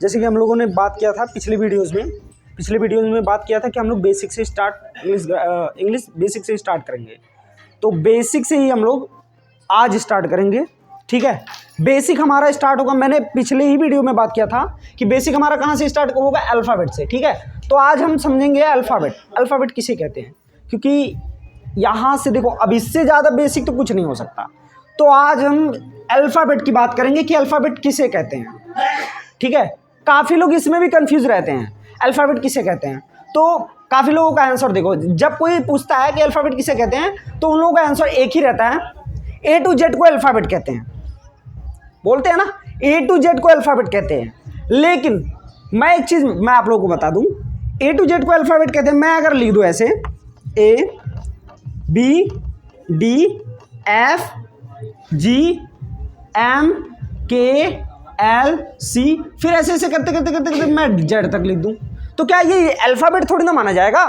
जैसे कि हम लोगों ने बात किया था पिछले वीडियोज़ में बात किया था कि हम लोग बेसिक से स्टार्ट इंग्लिश बेसिक से स्टार्ट करेंगे। तो बेसिक से ही हम लोग आज स्टार्ट करेंगे, ठीक है। बेसिक हमारा स्टार्ट होगा, मैंने पिछले ही वीडियो में बात किया था कि बेसिक हमारा कहाँ से स्टार्ट होगा, अल्फ़ाबेट से, ठीक है। तो आज हम समझेंगे अल्फ़ाबेट किसे कहते हैं, क्योंकि यहाँ से देखो अब इससे ज़्यादा बेसिक तो कुछ नहीं हो सकता। तो आज हम अल्फ़ाबेट की बात करेंगे कि अल्फ़ाबेट किसे कहते हैं, ठीक है। काफ़ी लोग इसमें भी कंफ्यूज रहते हैं, अल्फ़ाबेट किसे कहते हैं। तो काफ़ी लोगों का आंसर देखो, जब कोई पूछता है कि अल्फ़ाबेट किसे कहते हैं तो उन लोगों का आंसर एक ही रहता है, A to Z को अल्फ़ाबेट कहते हैं, बोलते हैं ना, A to Z को अल्फ़ाबेट कहते हैं। लेकिन मैं एक चीज़ मैं आप लोगों को बता दूं, A to Z को अल्फ़ाबेट कहते हैं। मैं अगर लिख दूं ऐसे A B D F G M K L C, फिर ऐसे ऐसे करते करते करते करते मैं Z तक लिख दूं, तो क्या ये अल्फ़ाबेट थोड़ी ना माना जाएगा?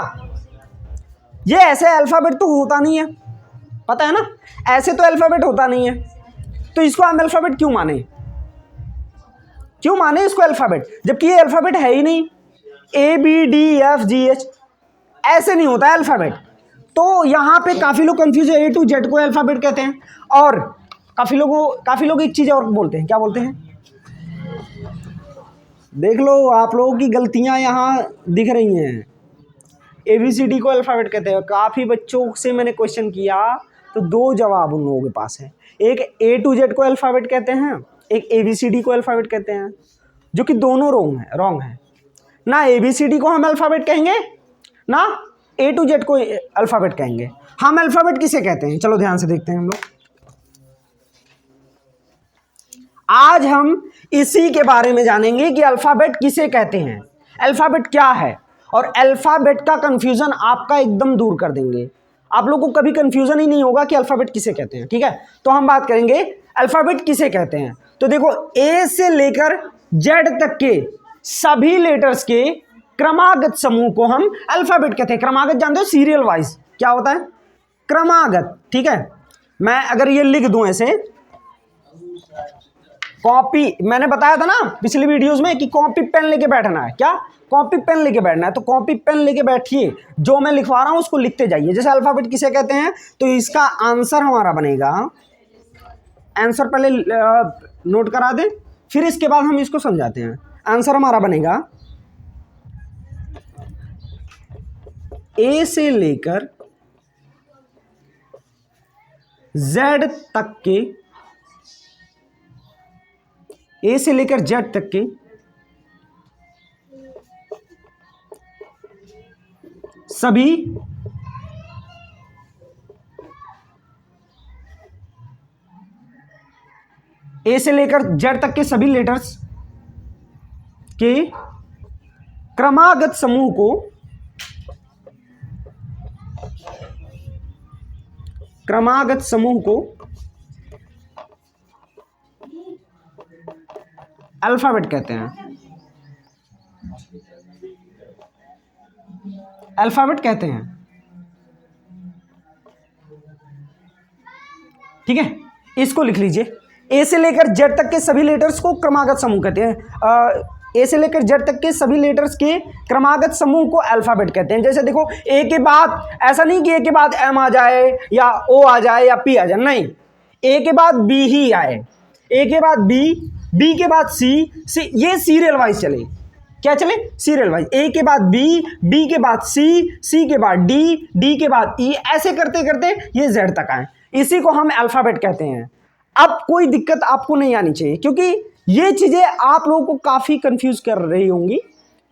ये ऐसे अल्फ़ाबेट तो होता नहीं है, पता है ना, ऐसे तो अल्फ़ाबेट होता नहीं है। तो इसको हम अल्फ़ाबेट क्यों माने इसको अल्फ़ाबेट, जबकि ये अल्फ़ाबेट है ही नहीं। A B D F G H ऐसे नहीं होता है अल्फ़ाबेट। तो यहाँ पे काफ़ी लोग कंफ्यूज है, A to Z को अल्फ़ाबेट कहते हैं। और काफ़ी लोग एक चीज़ और बोलते हैं, क्या बोलते हैं, देख लो आप लोगों की गलतियाँ यहाँ दिख रही हैं। ABCD को अल्फ़ाबेट कहते हैं। काफ़ी बच्चों से मैंने क्वेश्चन किया तो दो जवाब उन लोगों के पास है, एक A to Z को अल्फ़ाबेट कहते हैं, एक ABCD को अल्फ़ाबेट कहते हैं, जो कि दोनों रॉन्ग है। ना ABCD को हम अल्फ़ाबेट कहेंगे, ना A to Z को अल्फ़ाबेट कहेंगे। हम अल्फ़ाबेट किसे कहते हैं, चलो ध्यान से देखते हैं हम लोग। आज हम इसी के बारे में जानेंगे कि अल्फ़ाबेट किसे कहते हैं, अल्फ़ाबेट क्या है, और अल्फ़ाबेट का कंफ्यूजन आपका एकदम दूर कर देंगे। आप लोगों को कभी कंफ्यूजन ही नहीं होगा कि अल्फ़ाबेट किसे कहते हैं, ठीक है। तो हम बात करेंगे अल्फ़ाबेट किसे कहते हैं। तो देखो, A से लेकर Z तक के सभी लेटर्स के क्रमागत समूह को हम अल्फ़ाबेट कहते हैं। क्रमागत जानते हो, सीरियल वाइज क्या होता है, क्रमागत, ठीक है। मैं अगर ये लिख दूं ऐसे, कॉपी, मैंने बताया था ना पिछली वीडियोस में कि कॉपी पेन लेके बैठना है, क्या, कॉपी पेन लेके बैठना है। तो कॉपी पेन लेके बैठिए, जो मैं लिखवा रहा हूं उसको लिखते जाइए। जैसे अल्फ़ाबेट किसे कहते हैं, तो इसका आंसर हमारा बनेगा, आंसर पहले नोट करा दें, फिर इसके बाद हम इसको समझाते हैं। आंसर हमारा बनेगा A से लेकर Z तक के, A से लेकर Z तक के सभी A से लेकर Z तक के सभी लेटर्स के क्रमागत समूह को अल्फ़ाबेट कहते हैं, अल्फ़ाबेट कहते हैं, ठीक है। इसको लिख लीजिए, A से लेकर Z तक के सभी लेटर्स को क्रमागत समूह कहते हैं। A से लेकर Z तक के सभी लेटर्स के क्रमागत समूह को अल्फ़ाबेट कहते हैं। जैसे देखो, A के बाद ऐसा नहीं कि A के बाद M आ जाए या O आ जाए या P आ जाए, नहीं, A के बाद B ही आए, A के बाद B के बाद C, ये सीरियल वाइज चले, क्या चले, सीरियल वाइज। A के बाद B के बाद C के बाद D के बाद E, ऐसे करते करते ये Z तक आए, इसी को हम अल्फ़ाबेट कहते हैं। अब कोई दिक्कत आपको नहीं आनी चाहिए, क्योंकि ये चीज़ें आप लोगों को काफ़ी कंफ्यूज कर रही होंगी,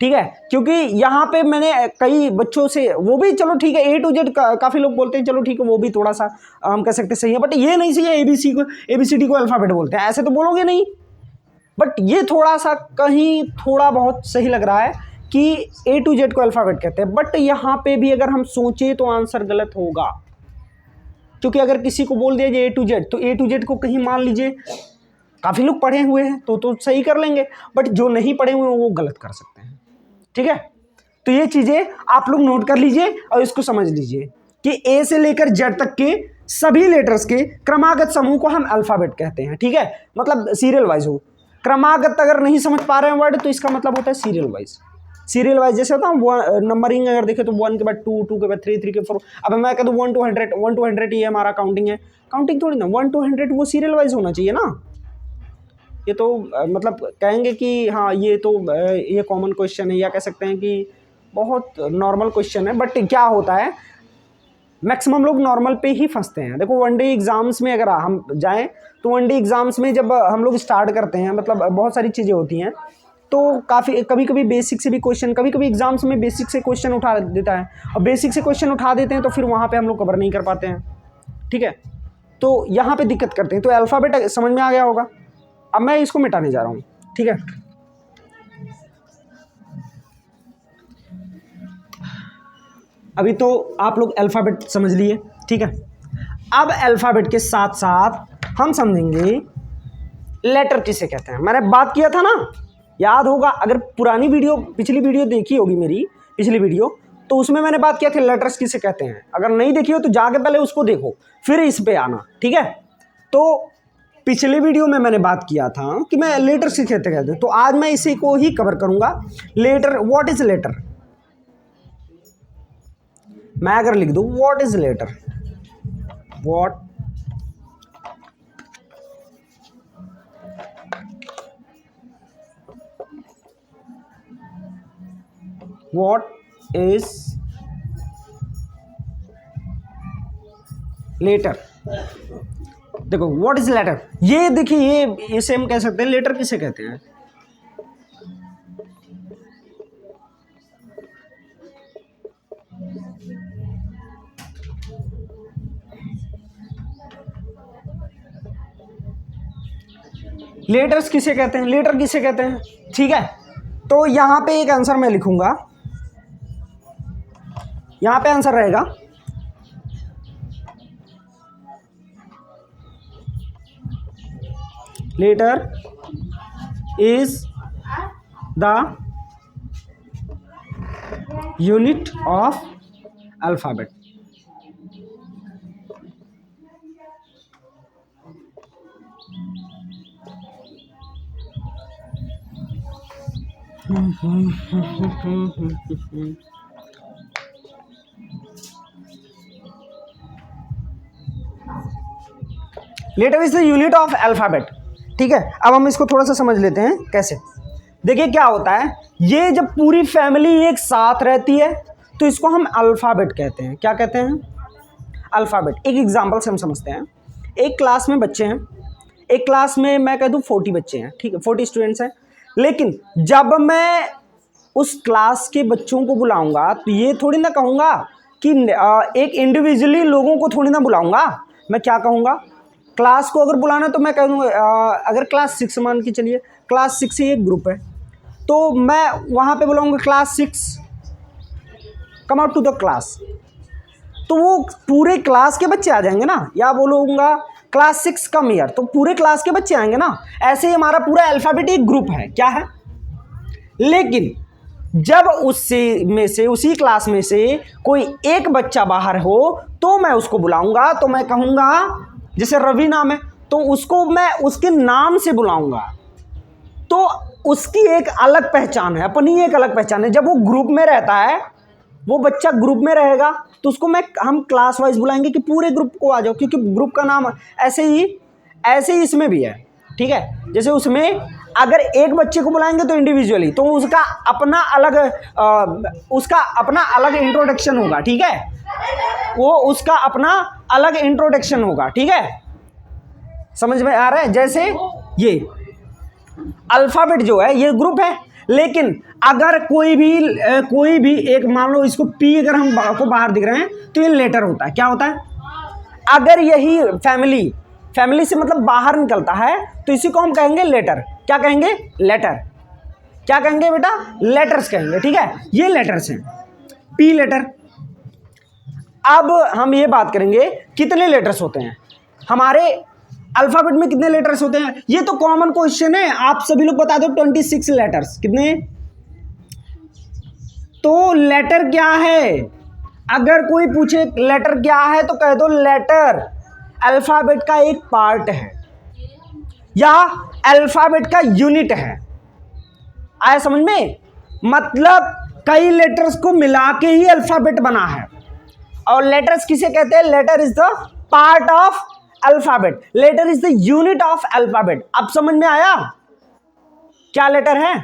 ठीक है। क्योंकि यहाँ पे मैंने कई बच्चों से, वो भी चलो ठीक है, A to Z काफ़ी लोग बोलते हैं, चलो ठीक है, वो भी थोड़ा सा हम कह सकते सही है, बट ये नहीं सही है ABCD को अल्फ़ाबेट बोलते हैं, ऐसे तो बोलोगे नहीं। बट ये थोड़ा सा कहीं थोड़ा बहुत सही लग रहा है कि A to Z को अल्फ़ाबेट कहते हैं, बट यहाँ पे भी अगर हम सोचें तो आंसर गलत होगा। क्योंकि अगर किसी को बोल दिया जाए A to Z, तो A to Z को कहीं मान लीजिए काफ़ी लोग पढ़े हुए हैं तो सही कर लेंगे, बट जो नहीं पढ़े हुए हैं वो गलत कर सकते हैं, ठीक है। तो ये चीज़ें आप लोग नोट कर लीजिए और इसको समझ लीजिए कि A से लेकर Z तक के सभी लेटर्स के क्रमागत समूह को हम अल्फ़ाबेट कहते हैं, ठीक है। मतलब सीरियल वाइज हो, क्रमागत अगर नहीं समझ पा रहे हैं वर्ड तो इसका मतलब होता है सीरियल वाइज। सीरियल वाइज जैसे होता है नंबरिंग, अगर देखें तो 1 के बाद 2, 2 के बाद 3, 3 के 4। अब मैं कह दूँ 1 to 100, 1 to 100 ये हमारा काउंटिंग है, काउंटिंग थोड़ी ना, 1 to 100 वो सीरियल वाइज होना चाहिए ना। ये तो मतलब कहेंगे कि हाँ ये तो ये कॉमन क्वेश्चन है, या कह सकते हैं कि बहुत नॉर्मल क्वेश्चन है, बट क्या होता है मैक्सिमम लोग नॉर्मल पे ही फंसते हैं। देखो वनडे एग्जाम्स में अगर हम जाएं तो वनडे एग्जाम्स में जब हम लोग स्टार्ट करते हैं, मतलब बहुत सारी चीज़ें होती हैं, तो काफ़ी कभी कभी बेसिक से भी क्वेश्चन, कभी कभी एग्जाम्स में बेसिक से क्वेश्चन उठा देता है, और बेसिक से क्वेश्चन उठा देते हैं तो फिर वहाँ पे हम लोग कवर नहीं कर पाते हैं, ठीक है। तो यहाँ पे दिक्कत करते हैं। तो अल्फ़ाबेट समझ में आ गया होगा। अब मैं इसको मिटाने जा रहा हूँ, ठीक है। अभी तो आप लोग अल्फ़ाबेट समझ लिए, ठीक है। अब अल्फ़ाबेट के साथ साथ हम समझेंगे लेटर किसे कहते हैं। मैंने बात किया था ना, याद होगा, अगर पुरानी वीडियो, पिछली वीडियो देखी होगी मेरी पिछली वीडियो, तो उसमें मैंने बात किया था लेटर्स किसे कहते हैं। अगर नहीं देखी हो तो जाके पहले उसको देखो, फिर इस पे आना, ठीक है। तो पिछले वीडियो में मैंने बात किया था कि मैं लेटर्स किसे कहते हैं, तो आज मैं इसी को ही कवर करूंगा। Letter, what is letter. मैं अगर लिख दूं what is letter, what is letter. देखो व्हाट इज लेटर, ये देखिए, ये इसे हम कह सकते हैं लेटर किसे कहते हैं। लेटर्स किसे कहते हैं, लेटर किसे कहते हैं, ठीक है। तो यहां पे एक आंसर मैं लिखूंगा, यहां पे आंसर रहेगा letter is the unit of alphabet. Letter is the unit of alphabet, ठीक है। अब हम इसको थोड़ा सा समझ लेते हैं कैसे। देखिए क्या होता है, ये जब पूरी फैमिली एक साथ रहती है तो इसको हम अल्फाबेट कहते हैं। क्या कहते हैं, अल्फाबेट। एक एग्जांपल से हम समझते हैं। एक क्लास में बच्चे हैं, एक क्लास में मैं कह दूं 40 बच्चे हैं, ठीक है, 40 स्टूडेंट्स हैं। लेकिन जब मैं उस क्लास के बच्चों को बुलाऊंगा तो ये थोड़ी ना कहूँगा कि एक इंडिविजुअली लोगों को थोड़ी ना बुलाऊंगा। मैं क्या कहूँगा, क्लास को अगर बुलाना तो मैं कह दूँगा, अगर क्लास 6 मान के चलिए, क्लास 6 से एक ग्रुप है, तो मैं वहाँ पे बुलाऊंगा class 6 come out to the class, तो वो पूरे क्लास के बच्चे आ जाएंगे ना। या बोलूँगा क्लास 6 कम ईयर, तो पूरे क्लास के बच्चे आएंगे ना। ऐसे ही हमारा पूरा अल्फ़ाबेट एक ग्रुप है, क्या है। लेकिन जब उससे में से, उसी क्लास में से कोई एक बच्चा बाहर हो तो मैं उसको बुलाऊंगा। तो मैं कहूँगा, जैसे रवि नाम है तो उसको मैं उसके नाम से बुलाऊंगा, तो उसकी एक अलग पहचान है, अपनी एक अलग पहचान है। जब वो ग्रुप में रहता है, वो बच्चा ग्रुप में रहेगा, तो उसको हम क्लास वाइज बुलाएंगे कि पूरे ग्रुप को आ जाओ, क्योंकि ग्रुप का नाम ऐसे ही इसमें भी है, ठीक है। जैसे उसमें अगर एक बच्चे को बुलाएंगे तो इंडिविजुअली, तो उसका अपना अलग इंट्रोडक्शन होगा, ठीक है। वो उसका अपना अलग इंट्रोडक्शन होगा, ठीक है। समझ में आ रहा है। जैसे ये अल्फ़ाबेट जो है ये ग्रुप है, लेकिन अगर कोई भी एक, मान लो इसको पी, अगर हम को बाहर दिख रहे हैं तो ये लेटर होता है। क्या होता है, अगर यही फैमिली से मतलब बाहर निकलता है तो इसी को हम कहेंगे लेटर। क्या कहेंगे, लेटर। क्या कहेंगे बेटा, लेटर्स कहेंगे, ठीक है। ये लेटर्स हैं, पी लेटर। अब हम ये बात करेंगे कितने लेटर्स होते हैं हमारे अल्फ़ाबेट में, कितने लेटर्स होते हैं। ये तो कॉमन क्वेश्चन है, आप सभी लोग बता दो। 26 लेटर्स कितने। तो लेटर क्या है, अगर कोई पूछे लेटर क्या है तो कह दो लेटर अल्फ़ाबेट का एक पार्ट है। या अल्फाबेट का यूनिट है। आया समझ में? मतलब कई लेटर्स को मिला के ही अल्फाबेट बना है। और लेटर्स किसे कहते हैं? Letter is the part of alphabet, letter is the unit of alphabet. अब समझ में आया क्या लेटर है?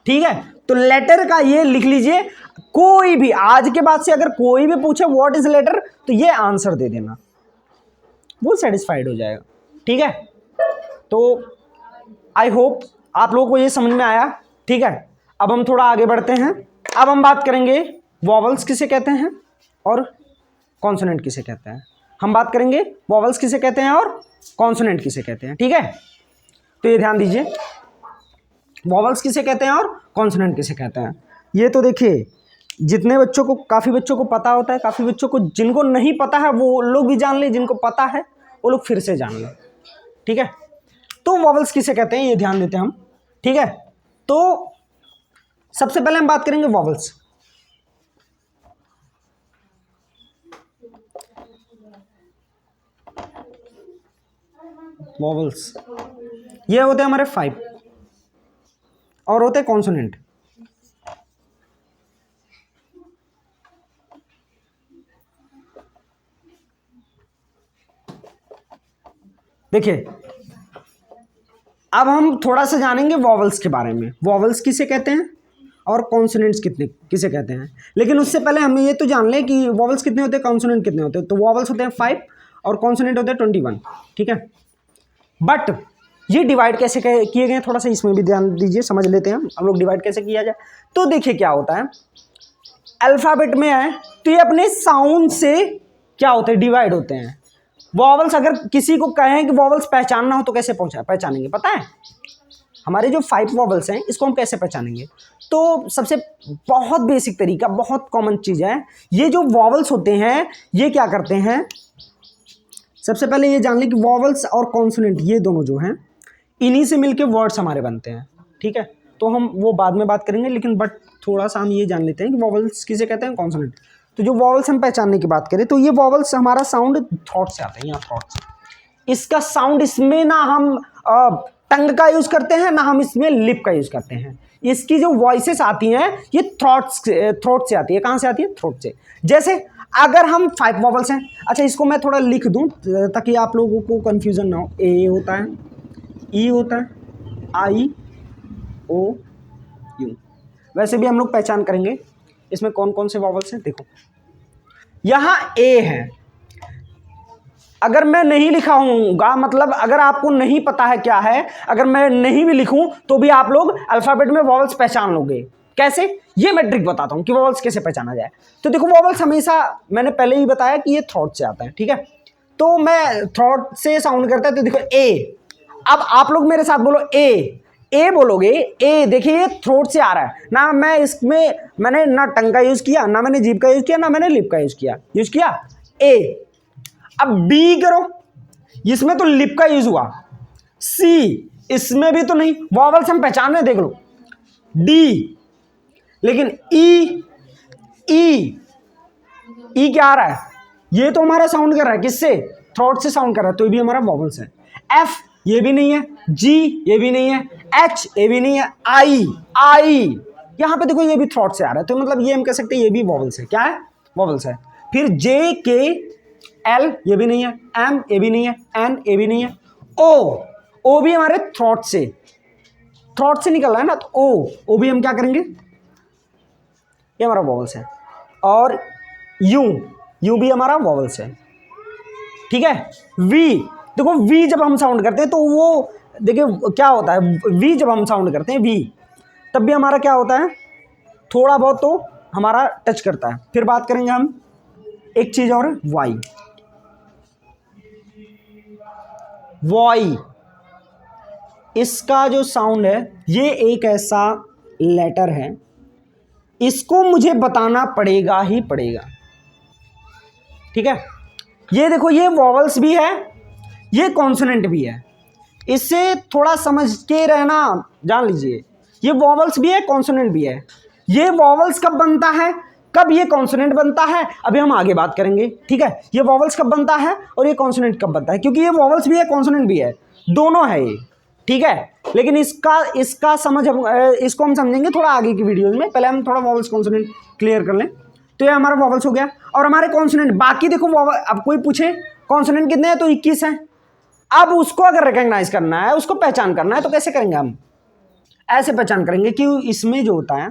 ठीक है, तो लेटर का ये लिख लीजिए। कोई भी आज के बाद से अगर कोई भी पूछे व्हाट इज लेटर, तो ये आंसर दे देना, वो सेटिस्फाइड हो जाएगा। ठीक है, तो आई होप आप लोगों को ये समझ में आया। ठीक है, अब हम थोड़ा आगे बढ़ते हैं। अब हम बात करेंगे वॉवल्स किसे कहते हैं और कॉन्सोनेंट किसे कहते हैं। हम बात करेंगे वॉवल्स किसे कहते हैं और कॉन्सोनेंट किसे कहते हैं। ठीक है, तो ये ध्यान दीजिए, वॉवल्स किसे कहते हैं और कॉन्सोनेंट किसे कहते हैं। ये तो देखिए, जितने बच्चों को, काफ़ी बच्चों को पता होता है, काफ़ी बच्चों को जिनको नहीं पता है वो लोग भी जान लें, जिनको पता है वो लोग फिर से जान लें। ठीक है, तो वॉवल्स किसे कहते हैं ये ध्यान देते हैं हम। ठीक है, तो सबसे पहले हम बात करेंगे वॉवल्स। वॉवल्स ये होते हैं हमारे 5 और होते हैं कॉन्सोनेंट। देखिए, अब हम थोड़ा सा जानेंगे वॉवल्स के बारे में। वॉवल्स किसे कहते हैं और कॉन्सोनेंट्स किसे कहते हैं। लेकिन उससे पहले हम ये तो जान लें कि वॉवल्स कितने होते हैं, कॉन्सोनेंट कितने होते हैं। तो वॉवल्स होते हैं 5 और कॉन्सोनेंट होते हैं 21। ठीक है, बट ये डिवाइड कैसे किए गए, थोड़ा सा इसमें भी ध्यान दीजिए, समझ लेते हैं हम लोग डिवाइड कैसे किया जाए। तो देखिए क्या होता है, अल्फाबेट में है तो ये अपने साउंड से क्या होते हैं, डिवाइड होते हैं। वॉवल्स अगर किसी को कहें कि वॉवल्स पहचानना हो तो कैसे पहचानेंगे, पता है? हमारे जो 5 वॉवल्स हैं इसको हम कैसे पहचानेंगे? तो सबसे बहुत बेसिक तरीका, बहुत कॉमन चीज़ है, ये जो वॉवल्स होते हैं ये क्या करते हैं, सबसे पहले ये जान लें कि वॉवल्स और कॉन्सोनेंट ये दोनों जो हैं इन्हीं से मिलके वर्ड्स हमारे बनते हैं। ठीक है, तो हम वो बाद में बात करेंगे, लेकिन बट थोड़ा सा हम ये जान लेते हैं कि वॉवल्स किसे कहते हैं, कॉन्सोनेंट। तो जो वॉवल्स हम पहचानने की बात करें तो ये वॉवल्स हमारा साउंड थ्रोट से आता है, यहाँ थ्रोट से। इसका साउंड, इसमें ना हम टंग का यूज़ करते हैं ना हम इसमें लिप का यूज़ करते हैं। इसकी जो वॉइसेस आती हैं ये थ्रोट से आती है। कहाँ से आती है? थ्रोट से। जैसे अगर हम 5 वॉवल्स हैं, अच्छा इसको मैं थोड़ा लिख दूं ताकि आप लोगों को कन्फ्यूज़न ना हो। ए होता है, ई होता है, आई, ओ, यू। वैसे भी हम लोग पहचान करेंगे इसमें कौन कौन से वॉवल्स हैं। देखो यहाँ ए है, अगर मैं नहीं लिखा हूँगा, मतलब अगर आपको नहीं पता है क्या है, अगर मैं नहीं भी लिखूं तो भी आप लोग अल्फाबेट में वॉवल्स पहचान लोगे। कैसे? ये मैं ट्रिक बताता हूँ कि वॉवल्स कैसे पहचाना जाए। तो देखो, वॉवल्स हमेशा, मैंने पहले ही बताया कि ये थ्रोट से आता है। ठीक है, तो मैं थ्रोट से साउंड करता है, तो देखो ए। अब आप लोग मेरे साथ बोलो ए बोलोगे। ए देखिए, ये थ्रोट से आ रहा है ना। मैं इसमें मैंने ना टंग का यूज़ किया, ना मैंने जीभ का यूज़ किया, ना मैंने लिप का यूज़ किया। ए। अब बी करो, इसमें तो लिप का यूज हुआ। सी, इसमें भी तो नहीं, वॉवल्स हम पहचान रहे, देख लो। डी, लेकिन ई क्या आ रहा है? ये तो हमारा साउंड कर रहा है किससे? थ्रोट से साउंड कर रहा है, तो ये भी हमारा वॉवल्स है। एफ ये भी नहीं है, जी ये भी नहीं है, एच ये भी नहीं है, आई यहां पे देखो ये भी थ्रोट से आ रहा है, तो मतलब ये हम कह सकते हैं ये भी वॉवल्स है। क्या है? वॉवल्स है। फिर जे के एल ये भी नहीं है, एम ये भी नहीं है, एन ये भी नहीं है, ओ भी हमारे थ्रोट से निकल रहा है ना, तो ओ भी हम क्या करेंगे, ये हमारा वॉवल्स है। और यू भी हमारा वॉवल्स है। ठीक है, वी देखो, वी जब हम साउंड करते हैं तो वो देखिए क्या होता है, वी जब हम साउंड करते हैं वी, तब भी हमारा क्या होता है, थोड़ा बहुत तो हमारा टच करता है। फिर बात करेंगे हम एक चीज और, वाई। इसका जो साउंड है ये एक ऐसा लेटर है, इसको मुझे बताना पड़ेगा ही पड़ेगा। ठीक है, ये देखो, ये वॉवल्स भी है, ये कॉन्सोनेंट भी है। इससे थोड़ा समझ के रहना, जान लीजिए, ये वॉवल्स भी है, कॉन्सोनेंट भी है। ये वॉवल्स कब बनता है, कब ये कॉन्सोनेंट बनता है, अभी हम आगे बात करेंगे। ठीक है, ये वॉवल्स कब बनता है और ये कॉन्सोनेंट कब बनता है, क्योंकि ये वॉवल्स भी है, कॉन्सोनेंट भी है। दोनों है ये, ठीक है। लेकिन इसका समझ हम इसको हम समझेंगे थोड़ा आगे की वीडियोज में। पहले हम थोड़ा वॉवल्स कॉन्सोनेंट क्लियर कर लें। तो ये हमारा वॉवल्स हो गया। और हमारे कॉन्सोनेंट बाकी देखो, अब कोई पूछे कॉन्सोनेंट कितने हैं, तो 21 हैं। अब उसको अगर रिकॉग्नाइज करना है, उसको पहचान करना है, तो कैसे करेंगे हम? ऐसे पहचान करेंगे कि इसमें जो होता है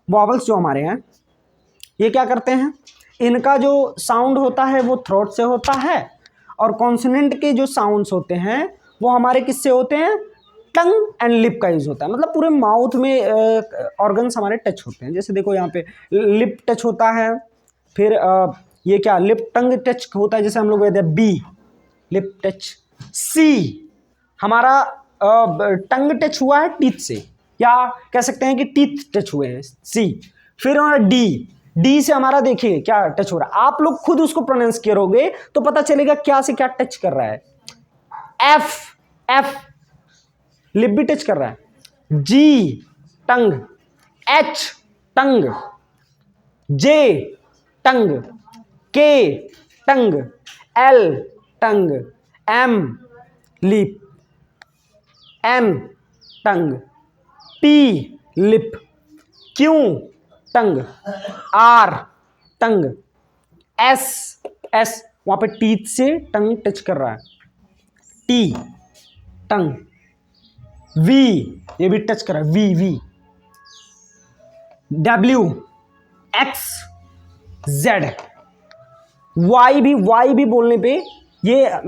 वॉवल्स जो हमारे हैं, ये क्या करते हैं, इनका जो साउंड होता है वो थ्रोट से होता है, और कॉन्सोनेंट के जो साउंड्स होते हैं वो हमारे किससे होते हैं, टंग एंड लिप का यूज होता है। मतलब पूरे माउथ में ऑर्गन्स हमारे टच होते हैं। जैसे देखो यहाँ पे लिप टच होता है, फिर ये क्या लिप टंग टच होता है, जैसे हम लोग कहते हैं बी लिप टच। सी हमारा टंग टच हुआ है टीथ से, या कह सकते हैं कि टीथ टच हुए हैं, सी। फिर डी से हमारा देखिए क्या टच हो रहा है। आप लोग खुद उसको प्रोनाउंस करोगे तो पता चलेगा क्या से क्या टच कर रहा है। एफ लिप भी टच कर रहा है, जी टंग, एच टंग, J tongue, K tongue, L tongue, M lip, N tongue, P lip, Q tongue, R tongue, S वहां पे टीथ से टंग टच कर रहा है, टी टंग, वी ये भी टच कर रहा है, V, W, X, Z, Y भी बोलने पे, ये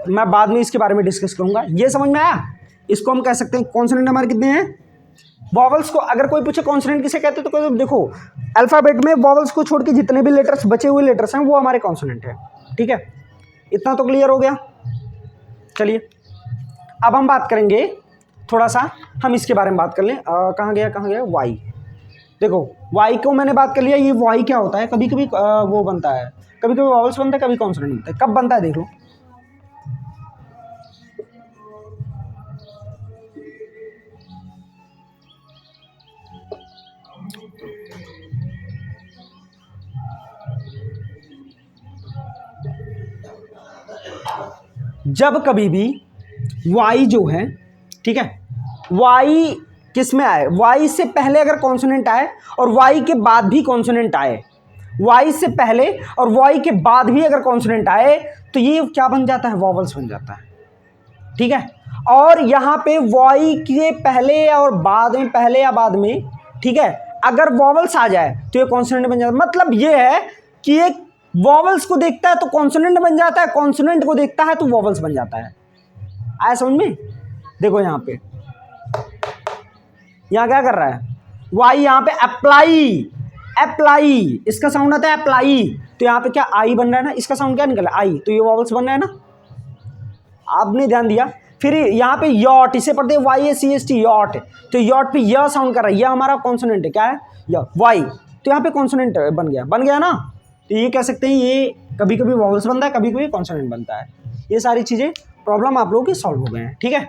मैं बाद में इसके बारे में डिस्कस करूंगा। ये समझ में आया? इसको हम कह सकते हैं कॉन्सोनेंट हमारे कितने हैं। वॉवल्स को अगर कोई पूछे कॉन्सोनेंट किसे कहते हैं, तो देखो अल्फाबेट में वॉवल्स को छोड़ के जितने भी लेटर्स बचे हुए लेटर्स हैं वो हमारे कॉन्सोनेंट है, ठीक है। इतना तो क्लियर हो गया। चलिए अब हम बात करेंगे थोड़ा सा, हम इसके बारे में बात कर लें। कहाँ गया वाई। देखो वाई को मैंने बात कर लिया। ये वाई क्या होता है, कभी कभी वो बनता है, कभी कभी वॉवल्स बनता है, कभी कॉन्सोनेंट बनता है। कब बनता है देख लो, जब कभी भी वाई जो है, ठीक है, वाई किस में आए, वाई से पहले अगर कॉन्सोनेंट आए और वाई के बाद भी कॉन्सोनेंट आए, वाई से पहले और वाई के बाद भी अगर कॉन्सोनेंट आए, तो ये क्या बन जाता है, वॉवल्स बन जाता है, ठीक है। और यहां पे वाई के पहले और बाद में, पहले या बाद में, ठीक है, अगर वॉवल्स आ जाए तो ये कॉन्सोनेंट बन जाता है। मतलब ये है कि एक वॉवल्स को देखता है तो कॉन्सोनेंट बन जाता है, कॉन्सोनेंट को देखता है तो वॉवल्स बन जाता है। आया समझ में? देखो यहां पे, यहां क्या कर रहा है, वाई यहां पे अप्लाई, इसका साउंड आता है अप्लाई, तो यहां पे क्या आई बन रहा है ना, इसका साउंड क्या निकला, आई, तो ये वॉवल्स बन रहा है ना, आपने ध्यान दिया। फिर यहां पे यॉट, इसे पढ़ते हैं YACST यॉट, तो यॉट पे यह साउंड कर रहा है, यह हमारा कॉन्सोनेंट है, क्या है, यह वाई, तो यहां पे कॉन्सोनेंट बन गया ना। तो ये कह सकते हैं ये कभी कभी वॉवल्स बनता है, कभी कभी कॉन्सोनेंट बनता है। ये सारी चीजें प्रॉब्लम आप लोगों की सॉल्व हो गए हैं, ठीक है।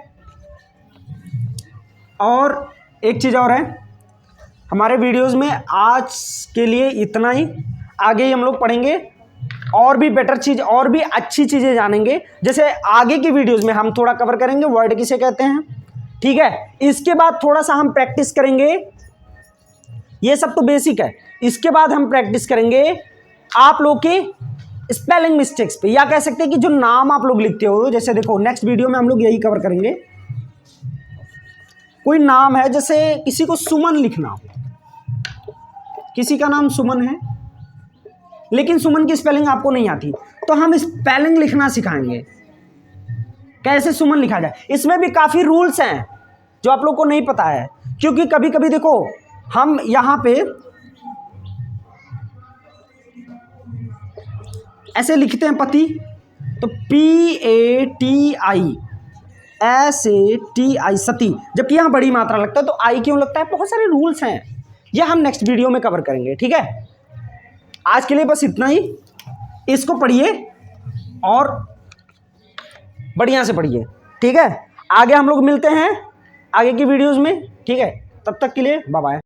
और एक चीज और है, हमारे वीडियोस में आज के लिए इतना ही। आगे ही हम लोग पढ़ेंगे और भी बेटर चीज, और भी अच्छी चीजें जानेंगे। जैसे आगे की वीडियोस में हम थोड़ा कवर करेंगे वर्ड किसे कहते हैं, ठीक है। इसके बाद थोड़ा सा हम प्रैक्टिस करेंगे, ये सब तो बेसिक है। इसके बाद हम प्रैक्टिस करेंगे आप लोग के स्पेलिंग मिस्टेक्स पे, या कह सकते हैं कि जो नाम आप लोग लिखते हो। जैसे देखो नेक्स्ट वीडियो में हम लोग यही कवर करेंगे। कोई नाम है, जैसे किसी को सुमन लिखना हो, किसी का नाम सुमन है लेकिन सुमन की स्पेलिंग आपको नहीं आती, तो हम स्पेलिंग लिखना सिखाएंगे, कैसे सुमन लिखा जाए। इसमें भी काफ़ी रूल्स हैं जो आप लोग को नहीं पता है, क्योंकि कभी कभी देखो हम यहाँ पे ऐसे लिखते हैं पति, तो PATI सती, जबकि यहाँ बड़ी मात्रा लगता है, तो आई क्यों लगता है, बहुत सारे रूल्स हैं, यह हम नेक्स्ट वीडियो में कवर करेंगे, ठीक है। आज के लिए बस इतना ही। इसको पढ़िए और बढ़िया से पढ़िए, ठीक है। आगे हम लोग मिलते हैं आगे की वीडियोस में, ठीक है। तब तक के लिए बाय बाय।